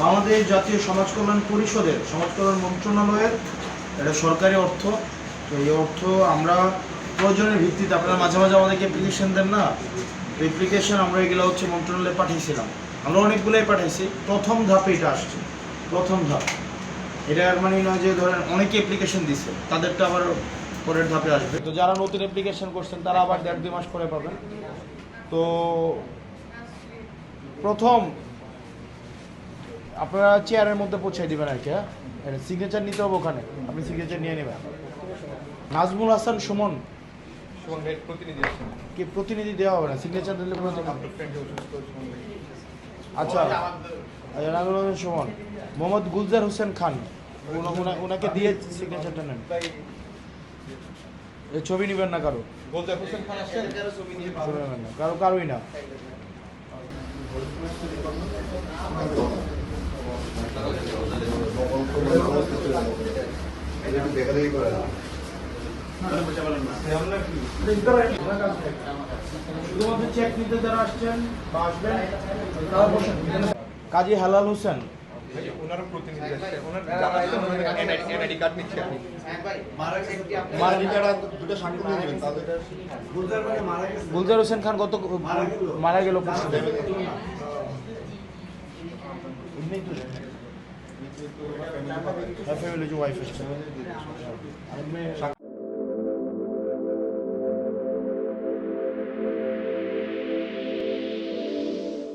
বাংলাদেশ জাতীয় সমাজ কল্যাণ পরিষদের সমাজ কল্যাণ মন্ত্রণালয়ের এটা সরকারি অর্থ। তো এই অর্থ আমরা প্রয়োজনের ভিত্তিতে, আপনারা মাঝে মাঝে আমাদেরকে অ্যাপ্লিকেশন দেন না, অ্যাপ্লিকেশন আমরা এগুলো মন্ত্রণালয়ে পাঠিয়েছিলাম। আমরা অনেকগুলোই পাঠাইছি। প্রথম ধাপে এটা আসছে, প্রথম ধাপ। এটা আর মানে নয় যে ধরেন অনেকে অ্যাপ্লিকেশন দিচ্ছে, তাদেরটা আবার পরের ধাপে আসবে। তো যারা নতুন অ্যাপ্লিকেশন করছেন তারা আবার 1.5-2 মাস পরে পাবেন। তো প্রথম আপনারা চেয়ারের মধ্যে পৌঁছাই দেবেন আর কি। হ্যাঁ, সিগনেচার নিতে হবে ওখানে, আপনি সিগনেচার নিয়ে নেবেন। নাজমুল হাসান সুমন কি প্রতিনিধি দেওয়া হবে না? সিগনেচার দিলে আচ্ছা, নাজমুল হাসান সুমন। মোহাম্মদ গুলজার হোসেন খান, ওনাকে দিয়ে সিগনেচারটা নেন। ছবি নেবেন না কারো, কারোই না। শুধুমাত্র চেক নিতে যারা আসছেন বা আসবেন তারা বসেন। কাজী হালাল হোসেন, গুলজার হোসেন খান গত মারা গেল ফ্যামিলি ওয়াইফ